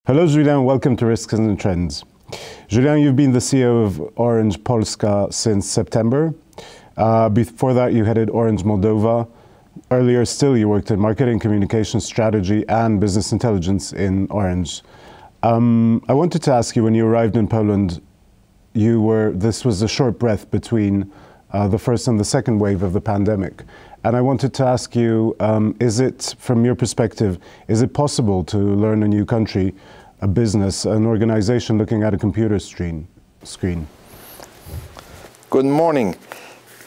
Hello, Julien. Welcome to Risks and Trends. Julien, you've been the CEO of Orange Polska since September. Before that, you headed Orange Moldova. Earlier still, you worked in marketing, communication strategy, and business intelligence in Orange. I wanted to ask you, when you arrived in Poland, this was a short breath between the first and the second wave of the pandemic. And I wanted to ask you, is it, from your perspective, is it possible to learn a new country, a business, an organization looking at a computer screen? Good morning.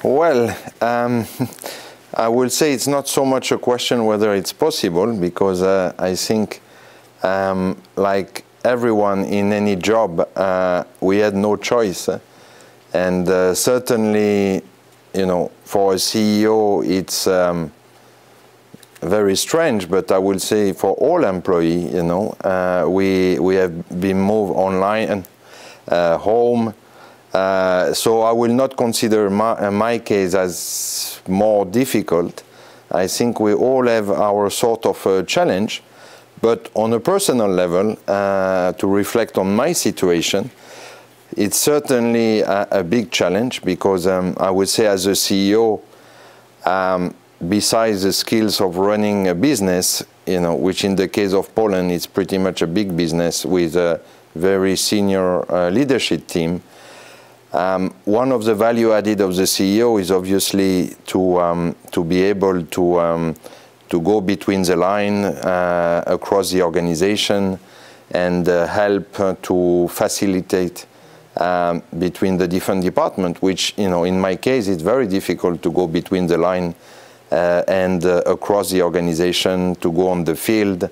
Well, I will say it's not so much a question whether it's possible, because I think, like everyone in any job, we had no choice. And certainly, you know, for a CEO, it's very strange, but I will say for all employees, you know, we have been moved online and home. So I will not consider my case as more difficult. I think we all have our sort of challenge, but on a personal level, to reflect on my situation, it's certainly a big challenge, because I would say as a CEO, besides the skills of running a business, you know, which in the case of Poland is pretty much a big business with a very senior leadership team, one of the value added of the CEO is obviously to be able to go between the line across the organization and help to facilitate between the different departments, which, you know, in my case, it's very difficult to go between the line and across the organization, to go on the field.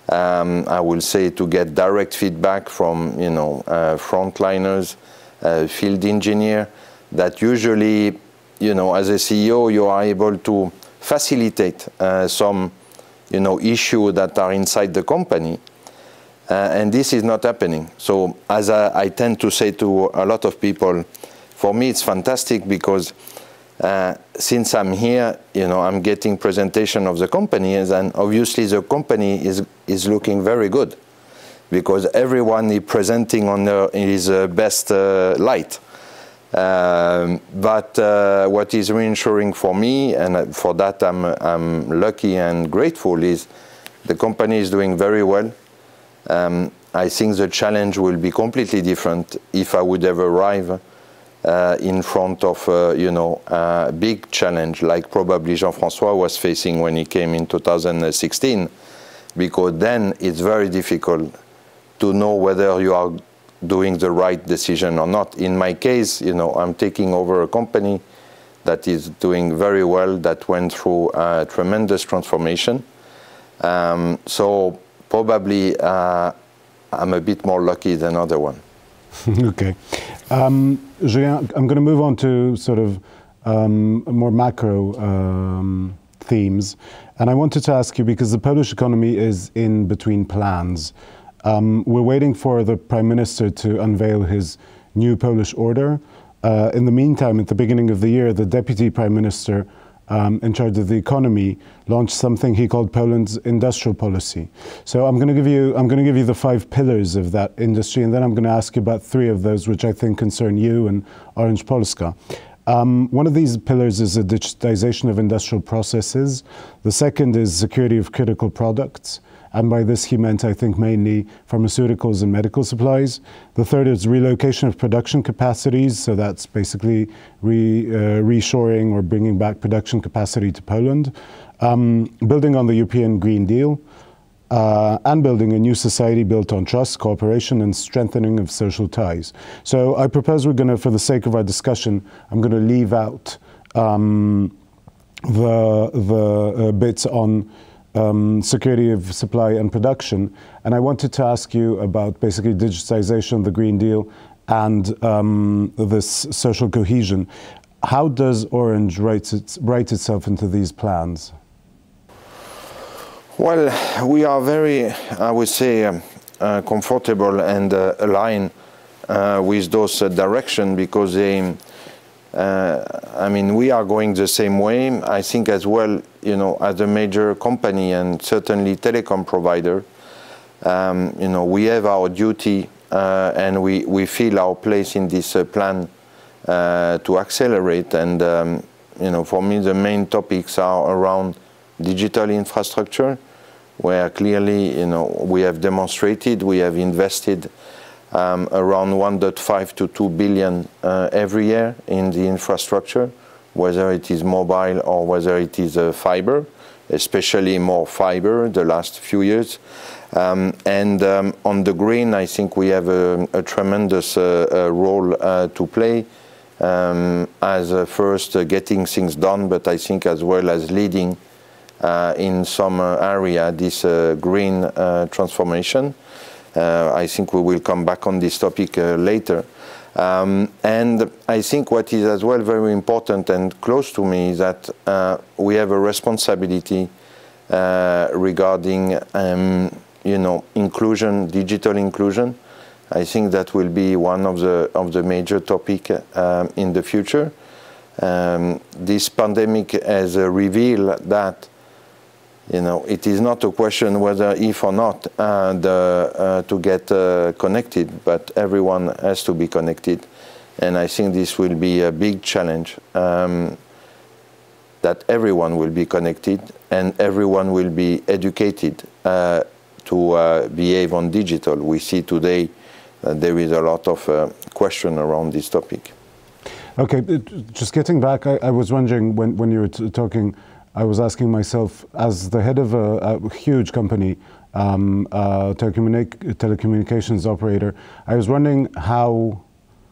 I will say to get direct feedback from, you know, frontliners, field engineer, that usually, you know, as a CEO, you are able to facilitate some, you know, issues that are inside the company. And this is not happening. So as I tend to say to a lot of people, for me it's fantastic, because since I'm here, you know, I'm getting presentation of the company, and obviously the company is looking very good, because everyone is presenting on his best light. But what is reassuring for me, and for that I'm lucky and grateful, is the company is doing very well. I think the challenge will be completely different if I would have arrived in front of, you know, a big challenge like probably Jean-François was facing when he came in 2016, because then it's very difficult to know whether you are doing the right decision or not. In my case, you know, I'm taking over a company that is doing very well, that went through a tremendous transformation. So probably I'm a bit more lucky than other one. Okay. Julien, I'm going to move on to sort of more macro themes. And I wanted to ask you, because the Polish economy is in between plans. We're waiting for the Prime Minister to unveil his new Polish order. In the meantime, at the beginning of the year, the Deputy Prime Minister in charge of the economy launched something he called Poland's industrial policy. So I'm going to give you the 5 pillars of that industry, and then I'm going to ask you about 3 of those, which I think concern you and Orange Polska. One of these pillars is the digitization of industrial processes. The second is security of critical products. And by this he meant, I think, mainly pharmaceuticals and medical supplies. The third is relocation of production capacities, so that's basically reshoring or bringing back production capacity to Poland. Building on the European Green Deal, and building a new society built on trust, cooperation, and strengthening of social ties. So I propose we're going to, for the sake of our discussion, I'm going to leave out the bits on security of supply and production. And I wanted to ask you about basically digitization, the Green Deal, and this social cohesion. How does Orange write itself into these plans? Well, we are very, I would say, comfortable and aligned with those directions, because they, I mean, we are going the same way. I think as well, you know, as a major company and certainly telecom provider, You know, we have our duty and we feel our place in this plan to accelerate. And you know, for me, the main topics are around digital infrastructure, where clearly, you know, we have demonstrated, we have invested around 1.5 to 2 billion every year in the infrastructure, whether it is mobile or whether it is fiber, especially more fiber the last few years. On the green, I think we have a tremendous role to play as first getting things done, but I think as well as leading in some area this green transformation. I think we will come back on this topic later. And I think what is as well very important and close to me is that we have a responsibility regarding you know, inclusion, digital inclusion. I think that will be one of the major topic in the future. This pandemic has revealed that, you know, it is not a question whether if or not to get connected, but everyone has to be connected. And I think this will be a big challenge, that everyone will be connected and everyone will be educated to behave on digital. We see today that there is a lot of question around this topic. Okay, just getting back, I was wondering when you were talking, I was asking myself, as the head of a huge company, telecommunications operator, I was wondering how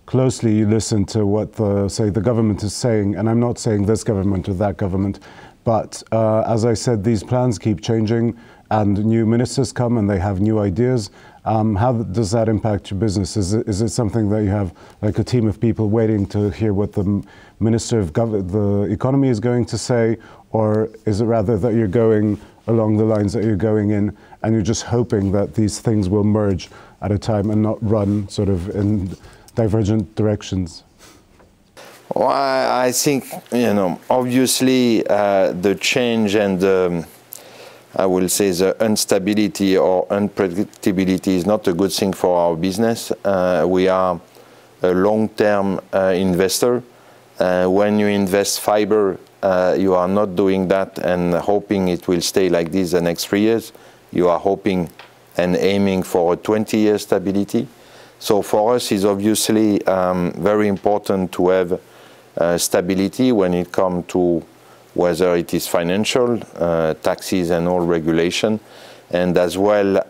closely you listen to what the government is saying, and I'm not saying this government or that government, but as I said, these plans keep changing and new ministers come and they have new ideas. How does that impact your business? Is it something that you have like a team of people waiting to hear what the Minister of the Economy is going to say, or is it rather that you're going along the lines that you're going in and you're just hoping that these things will merge at a time and not run sort of in divergent directions? Well, I think, you know, obviously the change and I will say the instability or unpredictability is not a good thing for our business. We are a long-term investor. When you invest fiber, you are not doing that and hoping it will stay like this the next 3 years. You are hoping and aiming for a 20-year stability. So for us, it's obviously very important to have stability when it comes to whether it is financial, taxes and all regulation, and as well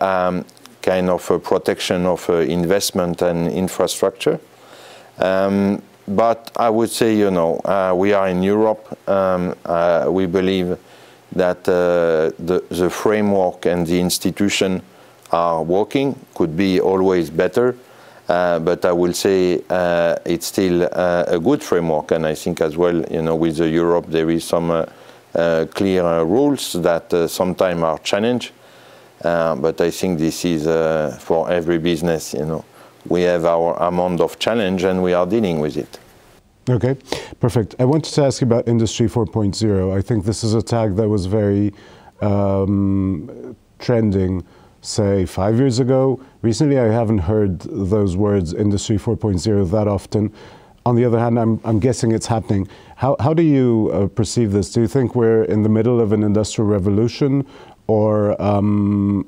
kind of a protection of investment and infrastructure. But I would say, you know, we are in Europe. We believe that the framework and the institution are working, could be always better. But I will say it's still a good framework, and I think as well, you know, with Europe there is some clear rules that sometimes are challenged. But I think this is for every business, you know, we have our amount of challenge and we are dealing with it. Okay, perfect. I wanted to ask you about Industry 4.0. I think this is a tag that was very trending, say 5 years ago. Recently I haven't heard those words, Industry 4.0, that often. On the other hand, I'm guessing it's happening. How do you perceive this? Do you think we're in the middle of an industrial revolution, or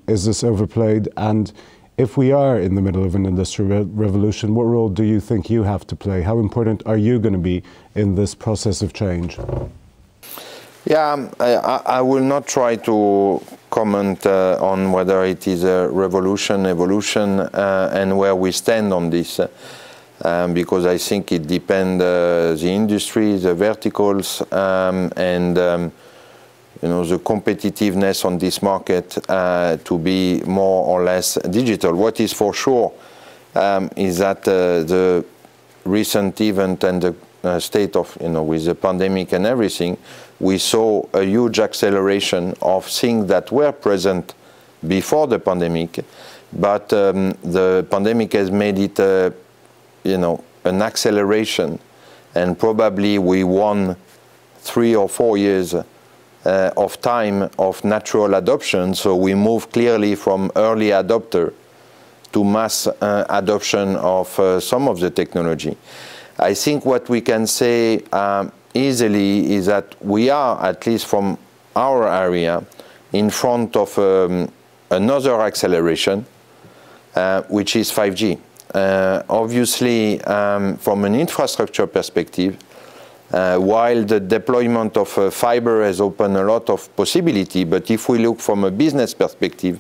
is this overplayed? And if we are in the middle of an industrial revolution, what role do you think you have to play? How important are you going to be in this process of change? Yeah, I will not try to comment on whether it is a revolution, evolution, and where we stand on this, because I think it depends the industry, the verticals, and you know, the competitiveness on this market to be more or less digital. What is for sure is that the recent event and the state of, you know, with the pandemic and everything, we saw a huge acceleration of things that were present before the pandemic, but the pandemic has made it, you know, an acceleration, and probably we won 3 or 4 years of time of natural adoption. So we move clearly from early adopter to mass adoption of some of the technology. I think what we can say easily is that we are, at least from our area, in front of another acceleration, which is 5G. Obviously, from an infrastructure perspective, while the deployment of fiber has opened a lot of possibility, but if we look from a business perspective,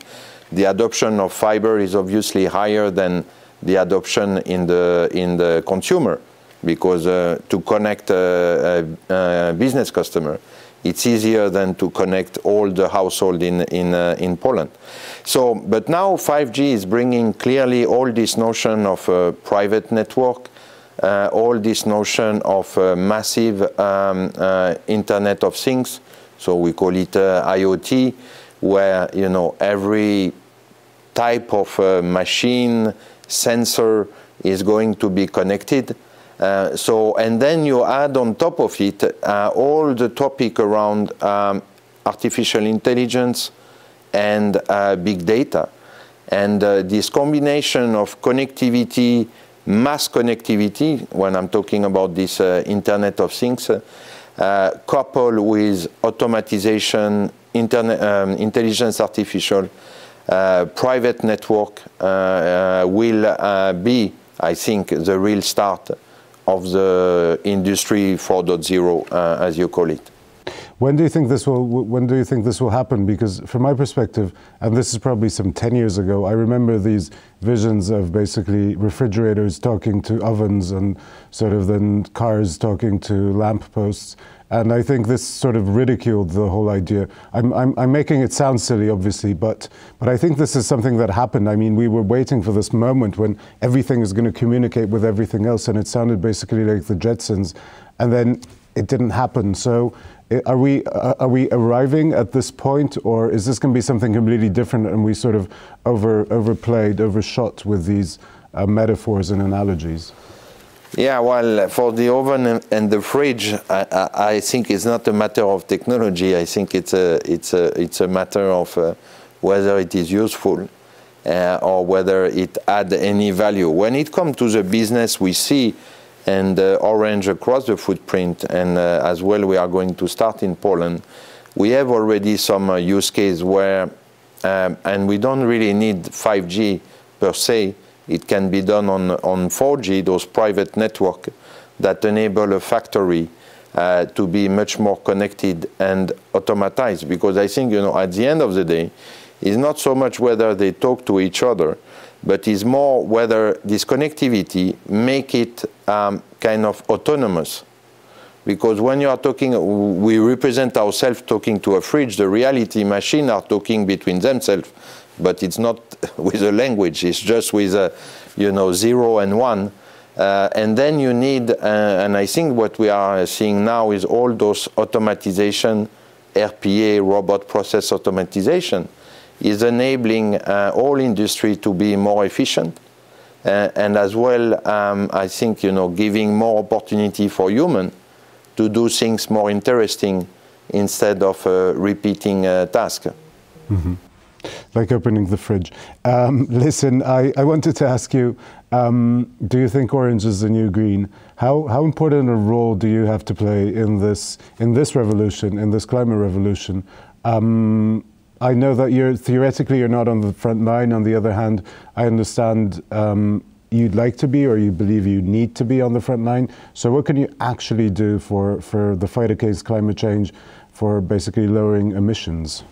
the adoption of fiber is obviously higher than the adoption in the consumer, because to connect a business customer, it's easier than to connect all the household in Poland. So, but now 5G is bringing clearly all this notion of private network, all this notion of massive Internet of Things, so we call it IoT, where every type of machine, sensor is going to be connected. And then you add on top of it all the topic around artificial intelligence and big data. And this combination of connectivity, mass connectivity, when I'm talking about this Internet of Things, coupled with automatization, intelligence artificial, private network will be, I think, the real start of the industry 4.0, as you call it. When do you think this will happen? Because from my perspective, and this is probably some 10 years ago, I remember these visions of basically refrigerators talking to ovens and sort of then cars talking to lamp posts. And I think this sort of ridiculed the whole idea. I'm making it sound silly, obviously, but I think this is something that happened. I mean, we were waiting for this moment when everything is going to communicate with everything else, and it sounded basically like the Jetsons, and then it didn't happen. So are we arriving at this point, or is this going to be something completely different, and we sort of overshot with these metaphors and analogies? Yeah, well, for the oven and the fridge, I think it's not a matter of technology. I think it's a matter of whether it is useful or whether it adds any value. When it comes to the business, we see, and Orange across the footprint, and as well we are going to start in Poland, we have already some use case where, and we don't really need 5G per se. It can be done on 4G, those private network that enable a factory to be much more connected and automatized. Because I think, at the end of the day, it's not so much whether they talk to each other, but it's more whether this connectivity make it kind of autonomous. Because when you are talking, we represent ourselves talking to a fridge, the reality machines are talking between themselves. But it's not with a language, it's just with a, 0 and 1. And then you need, and I think what we are seeing now is all those automatization, RPA, robot process automatization, is enabling all industry to be more efficient. And as well, I think, giving more opportunity for human to do things more interesting instead of repeating tasks. Mm-hmm. Like opening the fridge. Listen, I wanted to ask you, do you think orange is the new green? How important a role do you have to play in this revolution, in this climate revolution? I know that theoretically you're not on the front line. On the other hand, I understand you'd like to be, or you believe you need to be on the front line. So what can you actually do for the fight against climate change, for basically lowering emissions?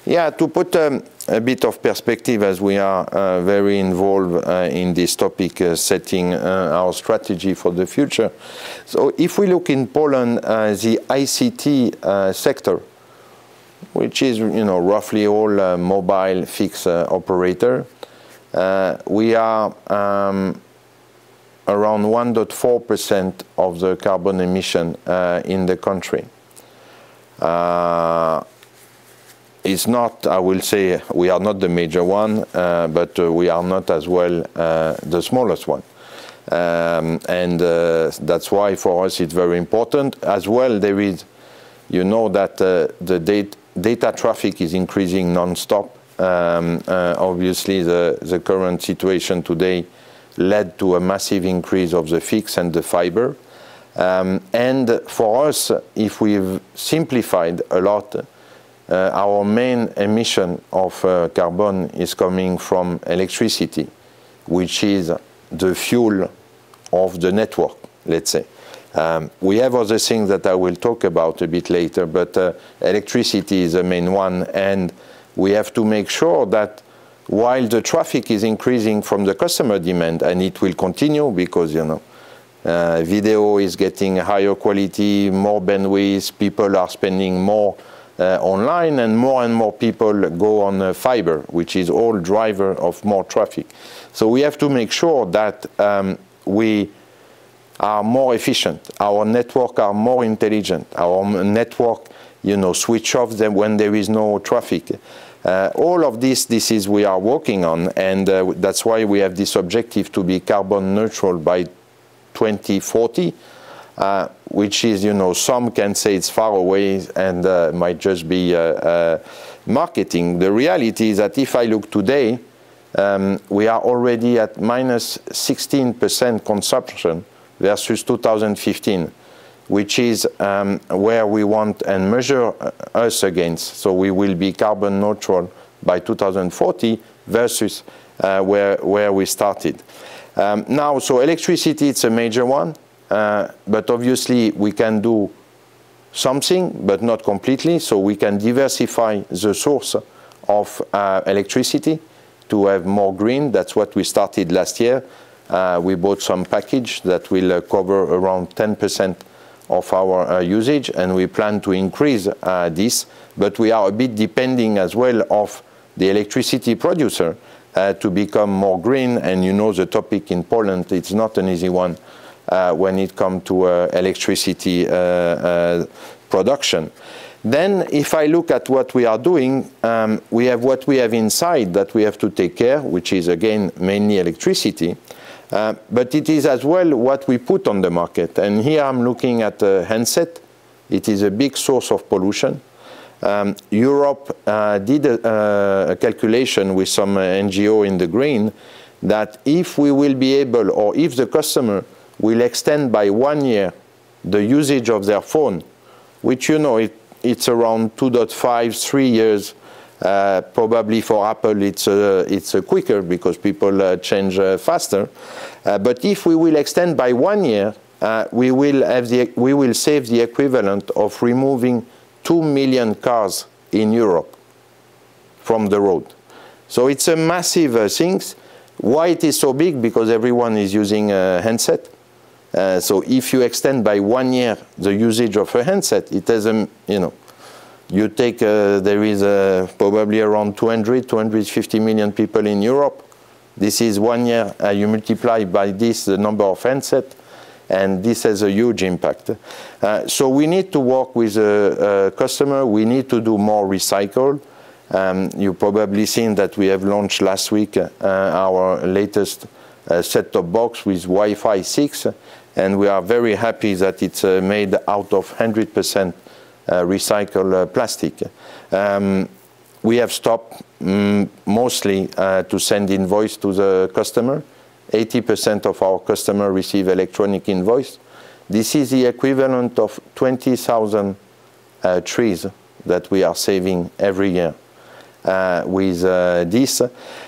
Yeah, to put a bit of perspective, as we are very involved in this topic, setting our strategy for the future. So if we look in Poland, the ICT sector, which is roughly all mobile fixed operator, we are around 1.4% of the carbon emission in the country. It's not, I will say, we are not the major one, but we are not as well the smallest one. And that's why for us it's very important. As well, there is, you know that the data traffic is increasing non-stop. Obviously, the current situation today led to a massive increase of the fixed and the fiber. And for us, if we've simplified a lot, our main emission of carbon is coming from electricity, which is the fuel of the network, let's say. We have other things that I will talk about a bit later, but electricity is the main one, and we have to make sure that while the traffic is increasing from the customer demand, and it will continue because, you know, video is getting higher quality, more bandwidth, people are spending more online, and more people go on fiber, which is all driver of more traffic. So we have to make sure that we are more efficient, our network are more intelligent, our network, you know, switch off them when there is no traffic. All of this is we are working on, and that's why we have this objective to be carbon neutral by 2040, which is, you know, some can say it's far away and might just be marketing. The reality is that if I look today, we are already at minus 16% consumption versus 2015, which is where we want and measure us against. So we will be carbon neutral by 2040 versus where we started. Now, so electricity, it's a major one, but obviously we can do something, but not completely. So we can diversify the source of electricity to have more green. That's what we started last year. We bought some package that will cover around 10% of our usage, and we plan to increase this, but we are a bit depending as well of the electricity producer to become more green, and you know the topic in Poland, it's not an easy one when it comes to electricity production. Then if I look at what we are doing, we have what we have inside that we have to take care, which is again mainly electricity. But it is as well what we put on the market. And here I'm looking at a handset. It is a big source of pollution. Europe did a calculation with some NGO in the green that if we will be able, or if the customer will extend by 1 year the usage of their phone, which, you know, it's around 2.5, 3 years. Probably for Apple it's quicker because people change faster. But if we will extend by 1 year, we will save the equivalent of removing 2 million cars in Europe from the road. So it's a massive thing. Why it is so big? Because everyone is using a handset. So if you extend by 1 year the usage of a handset, it has a, you know, you take, there is probably around 250 million people in Europe. This is 1 year, you multiply by this the number of handsets, and this has a huge impact. So we need to work with a customer, we need to do more recycle. You've probably seen that we have launched last week our latest set-top box with Wi-Fi 6, and we are very happy that it's made out of 100% recycled plastic. We have stopped mostly to send invoice to the customer. 80% of our customers receive electronic invoice. This is the equivalent of 20,000 trees that we are saving every year with this.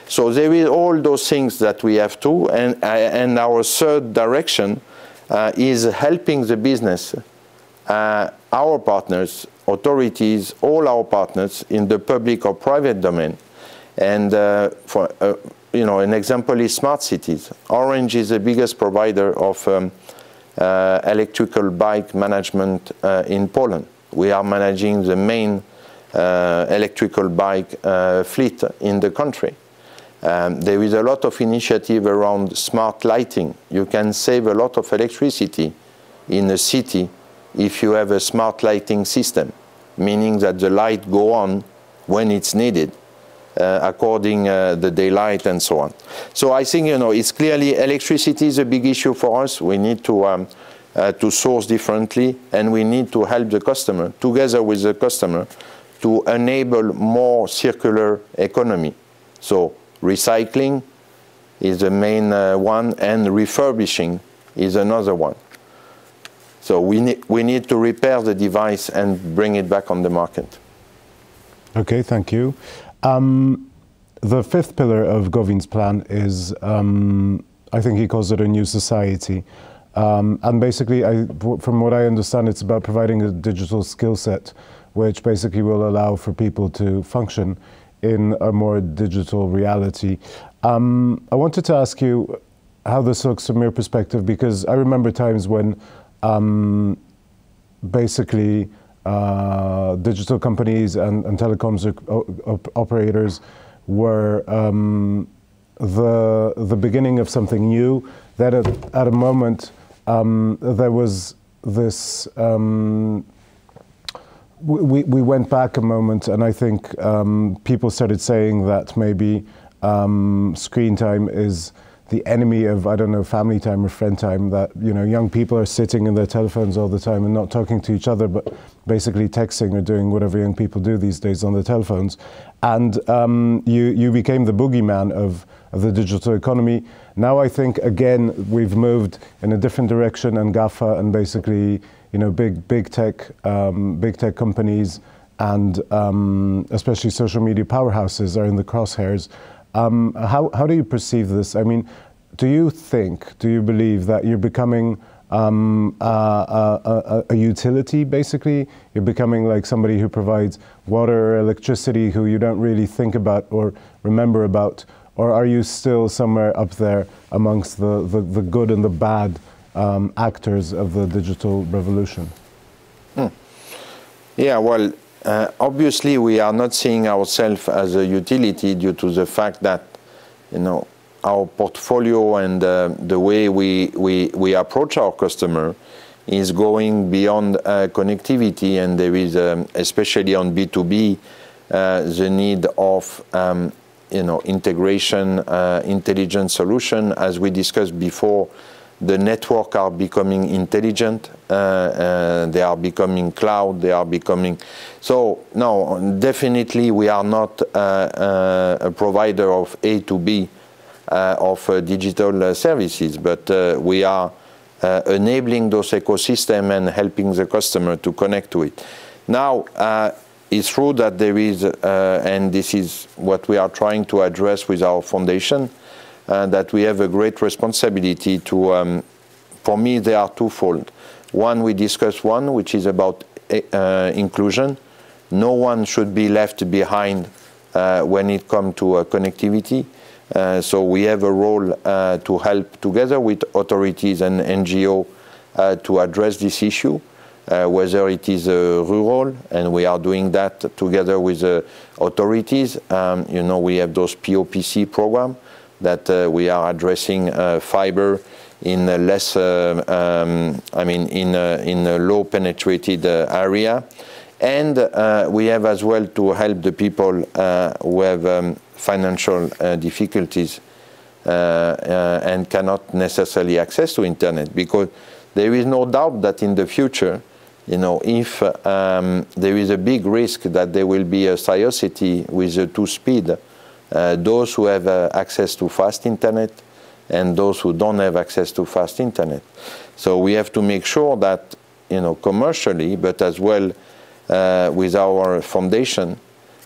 So there is all those things that we have to, and our third direction is helping the business, our partners, authorities, all our partners in the public or private domain. And for you know, an example is smart cities. Orange is the biggest provider of electrical bike management in Poland. We are managing the main electrical bike fleet in the country. There is a lot of initiative around smart lighting. You can save a lot of electricity in a city if you have a smart lighting system, meaning that the light go on when it's needed, according the daylight and so on. So I think, you know, it's clearly electricity is a big issue for us. We need to to source differently, and we need to help the customer, together with the customer, to enable more circular economy. So recycling is the main one, and refurbishing is another one. So we need to repair the device and bring it back on the market. Okay, thank you. The fifth pillar of Govin's plan is, I think he calls it a new society. And basically, from what I understand, it's about providing a digital skill set, which basically will allow for people to function in a more digital reality. I wanted to ask you how this looks from your perspective, because I remember times when basically digital companies and telecoms operators were the beginning of something new. That at a moment there was this. We went back a moment, and I think people started saying that maybe screen time is the enemy of, I don't know, family time or friend time, that, you know, young people are sitting in their telephones all the time and not talking to each other, but basically texting or doing whatever young people do these days on their telephones. And you became the boogeyman of the digital economy. Now I think, again, we've moved in a different direction, and GAFA and basically, you know, big tech companies and especially social media powerhouses are in the crosshairs. How do you perceive this? I mean, do you believe that you're becoming a utility, basically? You're becoming like somebody who provides water or electricity who you don't really think about or remember about? Or are you still somewhere up there amongst the good and the bad actors of the digital revolution? Yeah, well, obviously, we are not seeing ourselves as a utility due to the fact that, you know, our portfolio and the way we approach our customer is going beyond connectivity, and there is, especially on B2B, the need of, you know, integration, intelligent solution. As we discussed before, the network are becoming intelligent, they are becoming cloud, they are becoming... So, no, definitely we are not a provider of A to B of digital services, but we are enabling those ecosystems and helping the customer to connect to it. Now, it's true that there is, and this is what we are trying to address with our foundation, that we have a great responsibility to, for me, they are twofold. One, we discussed one, which is about inclusion. No one should be left behind when it comes to connectivity. So we have a role to help together with authorities and NGO to address this issue, whether it is rural, and we are doing that together with authorities. You know, we have those POPC programs that we are addressing fiber in a less, I mean, in a low penetrated area. And we have as well to help the people who have financial difficulties and cannot necessarily access to internet, because there is no doubt that in the future, you know, if there is a big risk that there will be a society with a two-speed, those who have access to fast internet and those who don't have access to fast internet. So we have to make sure that, you know, commercially, but as well with our foundation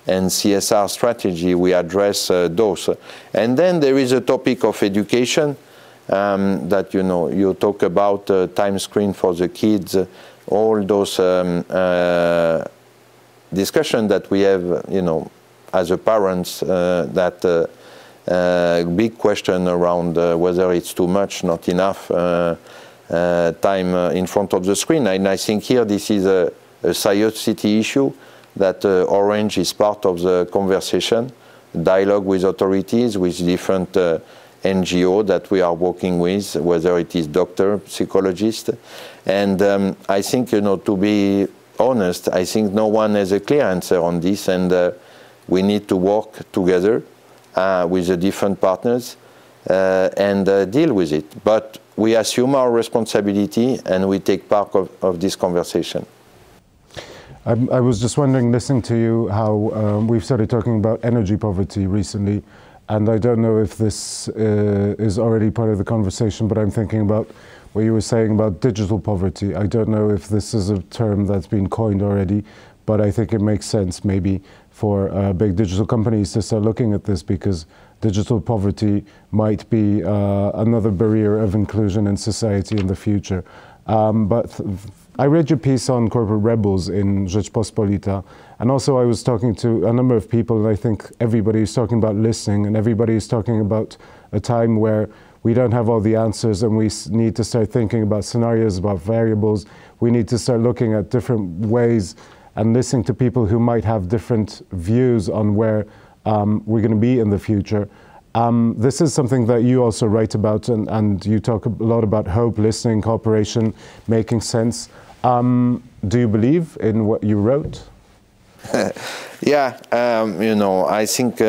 and CSR strategy, we address those. And then there is a topic of education that, you know, you talk about time screen for the kids, all those discussion that we have, you know, as a parents, that big question around whether it's too much, not enough time in front of the screen. And I think here this is a society issue that Orange is part of the conversation, dialogue with authorities, with different NGO that we are working with, whether it is doctor, psychologist. And I think, you know, to be honest, I think no one has a clear answer on this, and we need to work together with the different partners and deal with it. But we assume our responsibility and we take part of this conversation. I was just wondering, listening to you, how we've started talking about energy poverty recently, and I don't know if this is already part of the conversation, but I'm thinking about what you were saying about digital poverty. I don't know if this is a term that's been coined already, but I think it makes sense maybe for big digital companies to start looking at this, because digital poverty might be another barrier of inclusion in society in the future. But I read your piece on corporate rebels in Rzeczpospolita, and also I was talking to a number of people, and I think everybody is talking about listening, and everybody is talking about a time where we don't have all the answers, and we need to start thinking about scenarios, about variables. We need to start looking at different ways and listening to people who might have different views on where we're going to be in the future. This is something that you also write about, and you talk a lot about hope, listening, cooperation, making sense. Do you believe in what you wrote? Yeah, you know, I think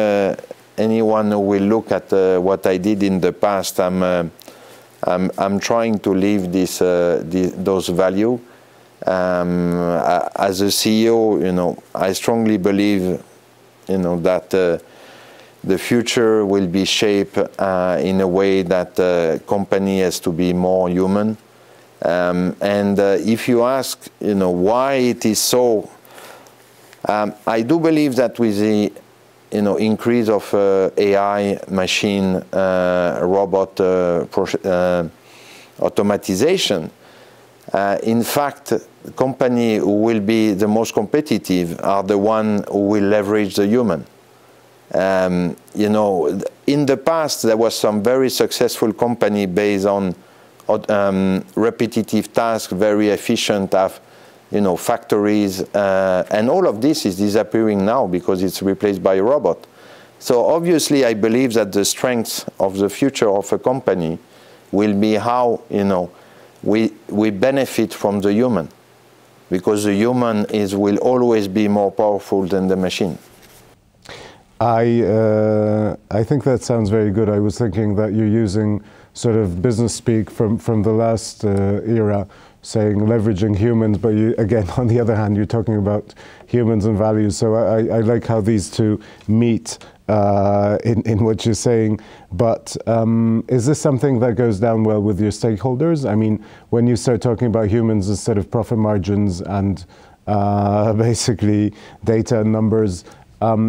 anyone who will look at what I did in the past, I'm trying to live those values. As a CEO, you know, I strongly believe, you know, that the future will be shaped in a way that company has to be more human. And if you ask, you know, why it is so, I do believe that with the, you know, increase of AI, machine, robot, automatization, in fact, company who will be the most competitive are the one who will leverage the human. You know, in the past there was some very successful company based on repetitive tasks, very efficient, have, you know, factories, and all of this is disappearing now because it's replaced by a robot. So obviously I believe that the strength of the future of a company will be how, you know, we benefit from the human, because the human will always be more powerful than the machine. I think that sounds very good. I was thinking that you're using sort of business speak from the last era, saying leveraging humans, but you, again, on the other hand, you're talking about humans and values. So I like how these two meet in what you're saying. But is this something that goes down well with your stakeholders? I mean, when you start talking about humans instead of profit margins and basically data and numbers,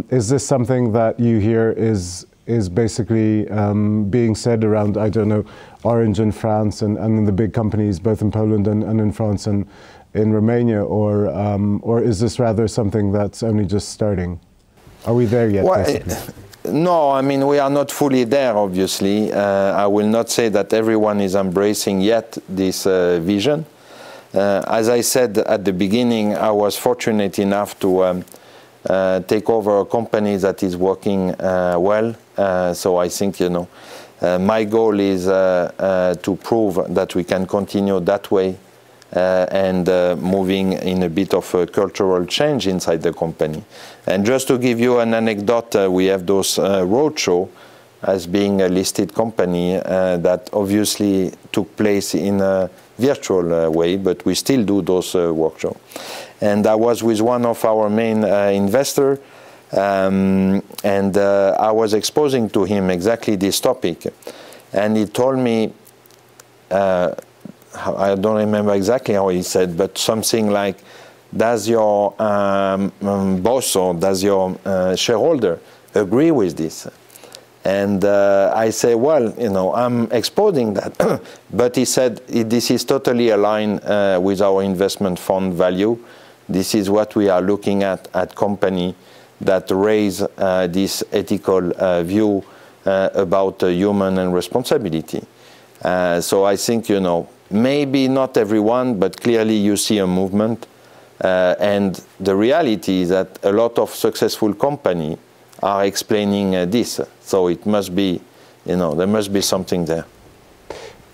is this something that you hear is basically being said around, I don't know, Orange in France and in the big companies, both in Poland and in France and in Romania, or is this rather something that's only just starting? Are we there yet? Well, no, I mean, we are not fully there, obviously. I will not say that everyone is embracing yet this vision. As I said at the beginning, I was fortunate enough to take over a company that is working well. So I think, you know, my goal is to prove that we can continue that way and moving in a bit of a cultural change inside the company. And just to give you an anecdote, we have those roadshow as being a listed company that obviously took place in a virtual way, but we still do those workshops. And I was with one of our main investors, and I was exposing to him exactly this topic. And he told me, I don't remember exactly how he said, but something like, does your boss or does your shareholder agree with this? And I say, well, you know, I'm exposing that. But he said, this is totally aligned with our investment fund value. This is what we are looking at company that raise this ethical view about human and responsibility. So I think, you know, maybe not everyone, but clearly you see a movement. And the reality is that a lot of successful companies are explaining this. So it must be, you know, there must be something there.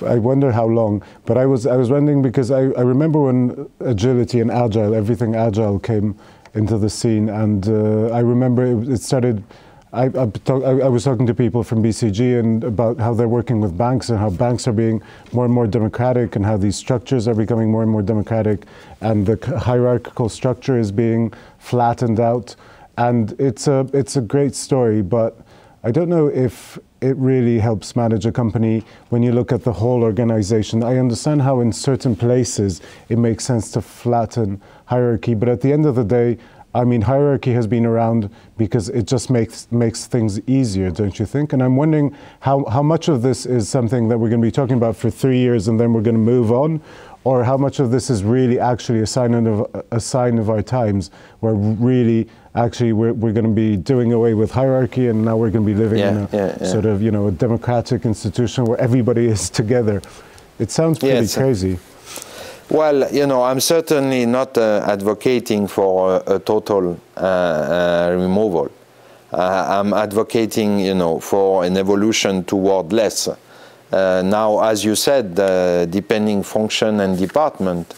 I wonder how long, but I was wondering because I remember when agility and agile, everything agile came into the scene, and I remember it started I was talking to people from BCG and about how they're working with banks and how banks are being more and more democratic and how these structures are becoming more and more democratic and the hierarchical structure is being flattened out. And it's a great story, but I don't know if it really helps manage a company when you look at the whole organization. I understand how in certain places it makes sense to flatten hierarchy, but at the end of the day, I mean, hierarchy has been around because it just makes things easier, don't you think? And I'm wondering how much of this is something that we're going to be talking about for 3 years and then we're going to move on, or how much of this is really actually a sign of our times, where really actually we're going to be doing away with hierarchy and now we're going to be living in a sort of, you know, a democratic institution where everybody is together. It sounds pretty crazy. Well, you know, I'm certainly not advocating for a total removal. I'm advocating, you know, for an evolution toward less. Now, as you said, depending function and department,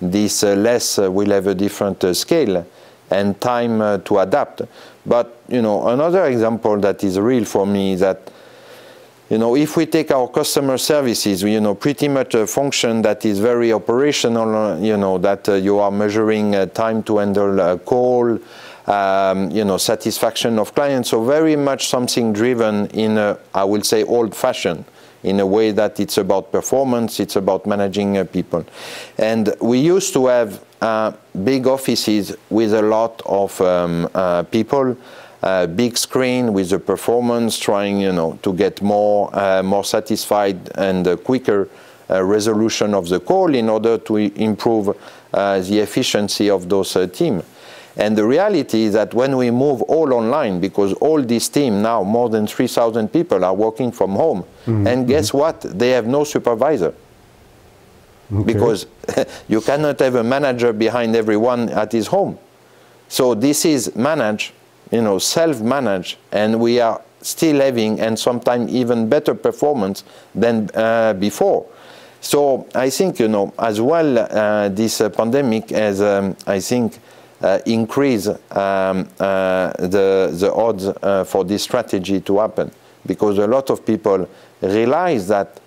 this less will have a different scale and time to adapt. But, you know, another example that is real for me is that, you know, if we take our customer services, you know, pretty much a function that is very operational, you know, that you are measuring time to handle a call, you know, satisfaction of clients. So very much something driven in a, I will say, old-fashioned, in a way that it's about performance, it's about managing people. And we used to have big offices with a lot of people, big screen with the performance, trying, you know, to get more satisfied and quicker resolution of the call in order to improve the efficiency of those teams. And the reality is that when we move all online, because all this team now, more than 3,000 people are working from home, and guess what? They have no supervisor. Because you cannot have a manager behind everyone at his home. So this is managed, you know, self-managed, and we are still having, and sometimes even better performance than before. So I think, you know, as well, this pandemic has, I think, increase the odds for this strategy to happen, because a lot of people realize that,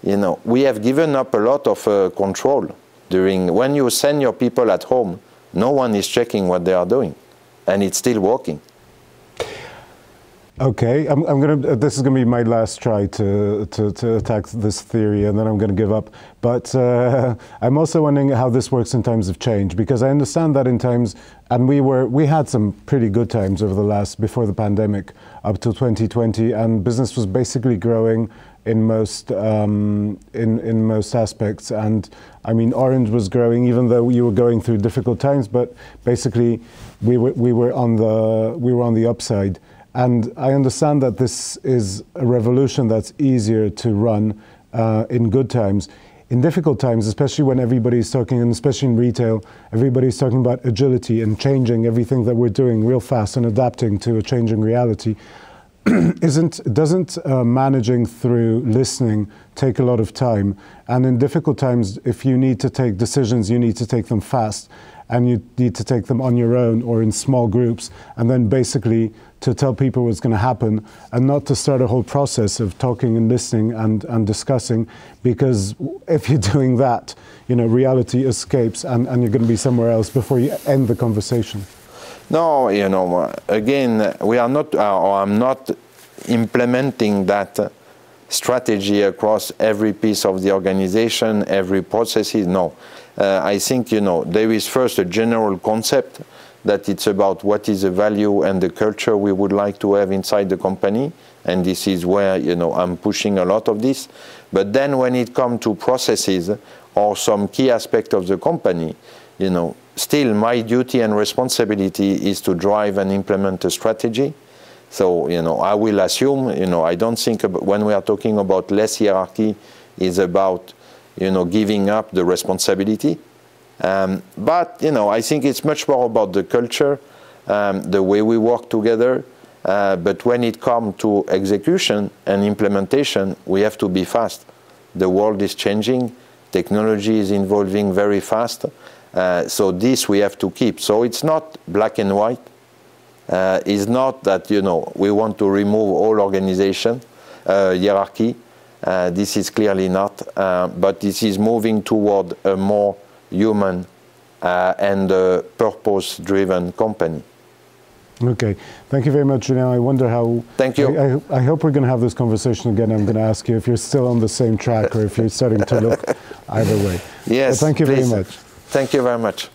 you know, we have given up a lot of control during, when you send your people at home, no one is checking what they are doing, and it's still working. Okay, this is gonna be my last try to attack this theory, and then I'm gonna give up. But I'm also wondering how this works in times of change, because I understand that in times, and we had some pretty good times over the last, before the pandemic, up to 2020, and business was basically growing in most in most aspects. And I mean, Orange was growing, even though you were going through difficult times. But basically, we were on the upside. And I understand that this is a revolution that's easier to run in good times. In difficult times, especially when everybody's talking, and especially in retail, everybody's talking about agility and changing everything that we're doing real fast and adapting to a changing reality. Doesn't managing through listening take a lot of time? And in difficult times, if you need to take decisions, you need to take them fast, and you need to take them on your own or in small groups, and then basically to tell people what's going to happen, and not to start a whole process of talking and listening and discussing, because if you're doing that, you know, reality escapes and you're going to be somewhere else before you end the conversation. No, you know, again, we are not, or I'm not implementing that strategy across every piece of the organization, every processes. No, I think, you know, there is first a general concept that it's about what is the value and the culture we would like to have inside the company, and this is where, you know, I'm pushing a lot of this. But then when it comes to processes or some key aspect of the company, you know, still my duty and responsibility is to drive and implement a strategy. So, you know, I will assume, you know, I don't think about, when we are talking about less hierarchy, is about, you know, giving up the responsibility. But, you know, I think it's much more about the culture, the way we work together. But when it comes to execution and implementation, we have to be fast. The world is changing. Technology is evolving very fast. So this we have to keep. So it's not black and white. is not that, you know, we want to remove all organization, hierarchy. This is clearly not, but this is moving toward a more human and purpose-driven company. Okay, thank you very much, Julien. I wonder how... Thank you. I hope we're going to have this conversation again. I'm going to ask you if you're still on the same track or if you're starting to look either way. Yes, but thank you please. very much. Thank you very much.